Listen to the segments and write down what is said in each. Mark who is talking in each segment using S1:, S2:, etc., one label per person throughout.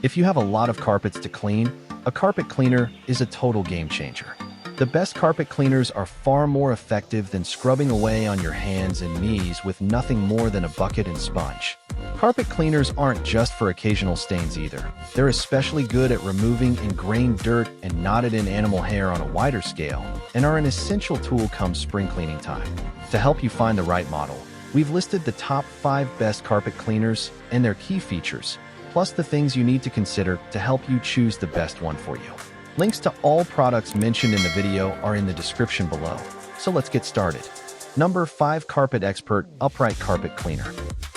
S1: If you have a lot of carpets to clean, a carpet cleaner is a total game changer. The best carpet cleaners are far more effective than scrubbing away on your hands and knees with nothing more than a bucket and sponge. Carpet cleaners aren't just for occasional stains either. They're especially good at removing ingrained dirt and knotted-in animal hair on a wider scale, and are an essential tool come spring cleaning time. To help you find the right model, we've listed the top 5 best carpet cleaners and their key features, plus the things you need to consider to help you choose the best one for you. Links to all products mentioned in the video are in the description below, so let's get started. Number 5. CarpetXpert Upright Carpet Cleaner.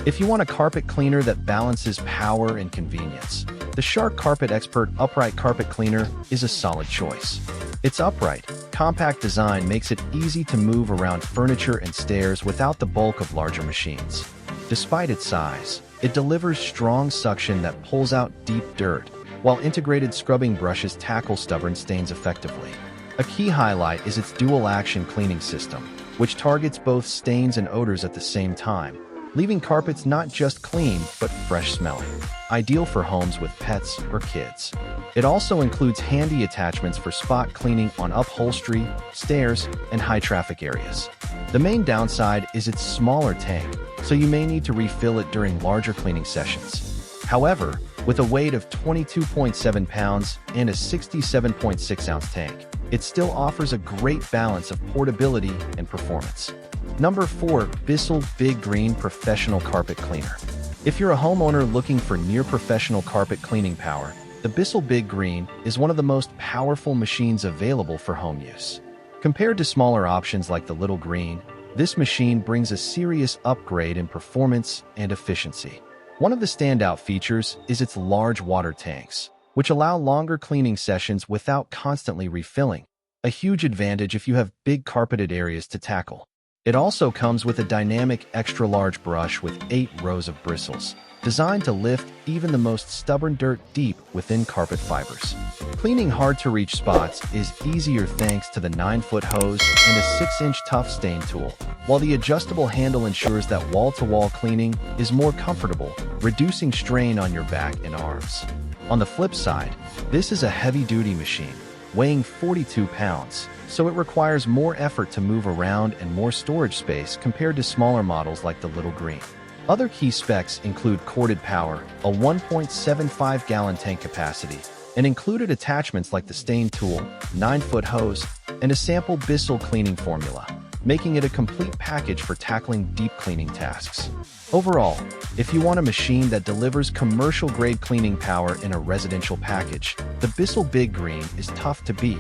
S1: If you want a carpet cleaner that balances power and convenience, the Shark CarpetXpert Upright Carpet Cleaner is a solid choice. Its upright, compact design makes it easy to move around furniture and stairs without the bulk of larger machines. Despite its size, it delivers strong suction that pulls out deep dirt, while integrated scrubbing brushes tackle stubborn stains effectively. A key highlight is its dual-action cleaning system, which targets both stains and odors at the same time, leaving carpets not just clean but fresh-smelling, ideal for homes with pets or kids. It also includes handy attachments for spot cleaning on upholstery, stairs, and high-traffic areas. The main downside is its smaller tank, so you may need to refill it during larger cleaning sessions. However, with a weight of 22.7 pounds and a 67.6-ounce tank, it still offers a great balance of portability and performance. Number 4. Bissell Big Green Professional Carpet Cleaner. If you're a homeowner looking for near-professional carpet cleaning power, the Bissell Big Green is one of the most powerful machines available for home use. Compared to smaller options like the Little Green, this machine brings a serious upgrade in performance and efficiency. One of the standout features is its large water tanks, which allow longer cleaning sessions without constantly refilling, a huge advantage if you have big carpeted areas to tackle. It also comes with a dynamic extra-large brush with 8 rows of bristles, designed to lift even the most stubborn dirt deep within carpet fibers. Cleaning hard-to-reach spots is easier thanks to the 9-foot hose and a 6-inch tough stain tool, while the adjustable handle ensures that wall-to-wall cleaning is more comfortable, reducing strain on your back and arms. On the flip side, this is a heavy-duty machine, weighing 42 pounds, so it requires more effort to move around and more storage space compared to smaller models like the Little Green. Other key specs include corded power, a 1.75-gallon tank capacity, and included attachments like the stain tool, 9-foot hose, and a sample Bissell cleaning formula, making it a complete package for tackling deep cleaning tasks. Overall, if you want a machine that delivers commercial-grade cleaning power in a residential package, the Bissell Big Green is tough to beat.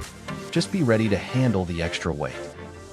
S1: Just be ready to handle the extra weight.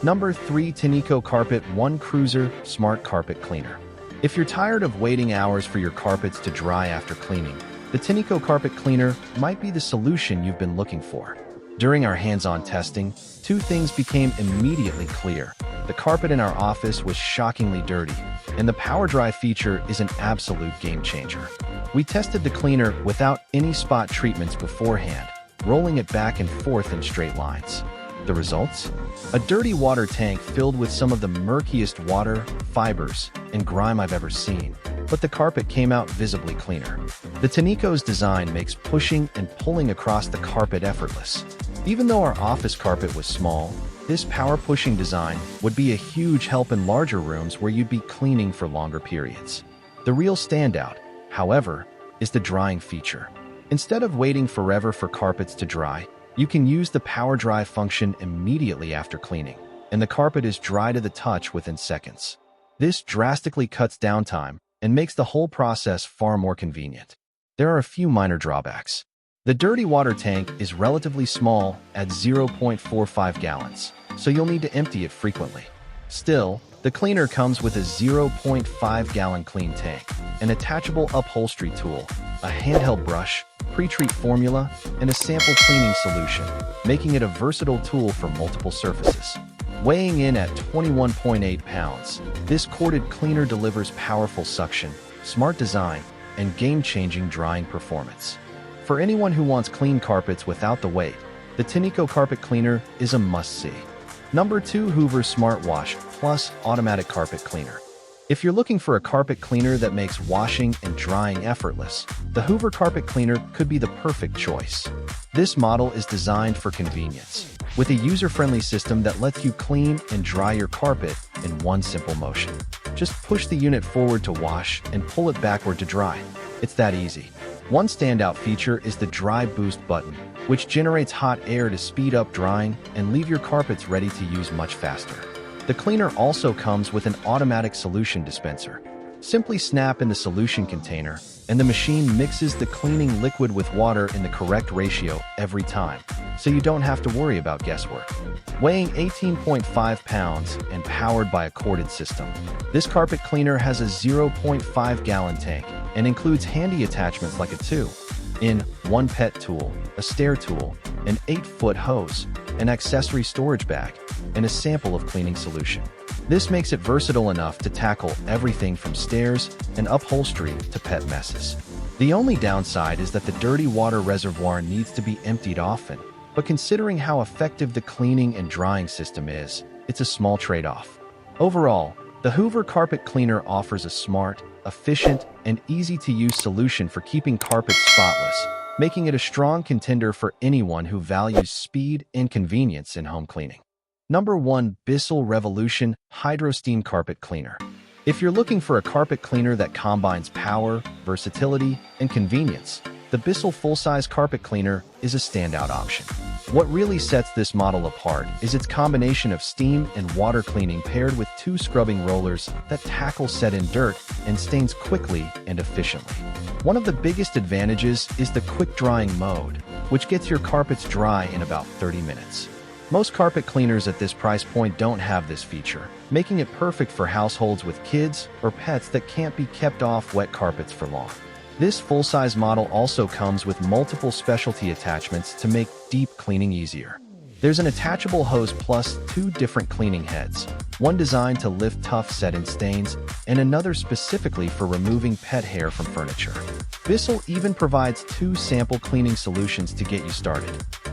S1: Number 3. Tineco Carpet One Cruiser Smart Carpet Cleaner. If you're tired of waiting hours for your carpets to dry after cleaning, the Tineco Carpet Cleaner might be the solution you've been looking for. During our hands-on testing, 2 things became immediately clear. The carpet in our office was shockingly dirty, and the Power Dry feature is an absolute game changer. We tested the cleaner without any spot treatments beforehand, rolling it back and forth in straight lines. The results? A dirty water tank filled with some of the murkiest water, fibers, and grime I've ever seen, but the carpet came out visibly cleaner. The Tineco's design makes pushing and pulling across the carpet effortless. Even though our office carpet was small, this power-pushing design would be a huge help in larger rooms where you'd be cleaning for longer periods. The real standout, however, is the drying feature. Instead of waiting forever for carpets to dry, you can use the Power Dry function immediately after cleaning, and the carpet is dry to the touch within seconds. This drastically cuts downtime and makes the whole process far more convenient. There are a few minor drawbacks. The dirty water tank is relatively small at 0.45 gallons, so you'll need to empty it frequently. Still, the cleaner comes with a 0.5-gallon clean tank, an attachable upholstery tool, a handheld brush, pre-treat formula, and a sample cleaning solution, making it a versatile tool for multiple surfaces. Weighing in at 21.8 pounds, this corded cleaner delivers powerful suction, smart design, and game-changing drying performance. For anyone who wants clean carpets without the weight, the Tineco Carpet Cleaner is a must-see. Number 2. Hoover SmartWash Plus Automatic Carpet Cleaner. If you're looking for a carpet cleaner that makes washing and drying effortless, the Hoover carpet cleaner could be the perfect choice. This model is designed for convenience, with a user-friendly system that lets you clean and dry your carpet in one simple motion. Just push the unit forward to wash and pull it backward to dry. It's that easy. One standout feature is the Dry Boost button, which generates hot air to speed up drying and leave your carpets ready to use much faster. The cleaner also comes with an automatic solution dispenser. Simply snap in the solution container, and the machine mixes the cleaning liquid with water in the correct ratio every time, so you don't have to worry about guesswork. Weighing 18.5 pounds and powered by a corded system, this carpet cleaner has a 0.5-gallon tank and includes handy attachments like a 2-in-1 pet tool, a stair tool, an 8-foot hose, an accessory storage bag, and a sample of cleaning solution. This makes it versatile enough to tackle everything from stairs and upholstery to pet messes. The only downside is that the dirty water reservoir needs to be emptied often, but considering how effective the cleaning and drying system is, it's a small trade-off. Overall, the Hoover carpet cleaner offers a smart, efficient, and easy-to-use solution for keeping carpets spotless, making it a strong contender for anyone who values speed and convenience in home cleaning. Number 1. Bissell Revolution HydroSteam Carpet Cleaner. If you're looking for a carpet cleaner that combines power, versatility, and convenience, the Bissell full-size carpet cleaner is a standout option. What really sets this model apart is its combination of steam and water cleaning paired with 2 scrubbing rollers that tackle set-in dirt and stains quickly and efficiently. One of the biggest advantages is the quick drying mode, which gets your carpets dry in about 30 minutes. Most carpet cleaners at this price point don't have this feature, making it perfect for households with kids or pets that can't be kept off wet carpets for long. This full-size model also comes with multiple specialty attachments to make deep cleaning easier. There's an attachable hose plus 2 different cleaning heads, one designed to lift tough set-in stains and another specifically for removing pet hair from furniture. Bissell even provides 2 sample cleaning solutions to get you started,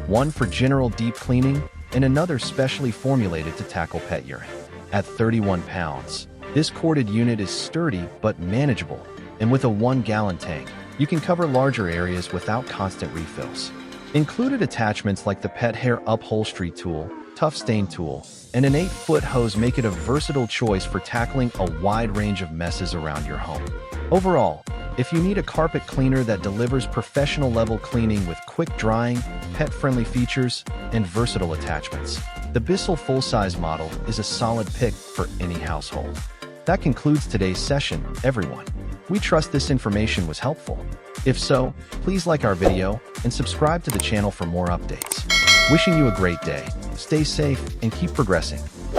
S1: one for general deep cleaning and another specially formulated to tackle pet urine. At 31 pounds, this corded unit is sturdy but manageable, and with a 1-gallon tank, you can cover larger areas without constant refills. Included attachments like the pet hair upholstery tool, tough stain tool, and an 8-foot hose make it a versatile choice for tackling a wide range of messes around your home. Overall, if you need a carpet cleaner that delivers professional-level cleaning with quick drying, pet-friendly features, and versatile attachments, the Bissell full-size model is a solid pick for any household. That concludes today's session, everyone. We trust this information was helpful. If so, please like our video and subscribe to the channel for more updates. Wishing you a great day, stay safe, and keep progressing.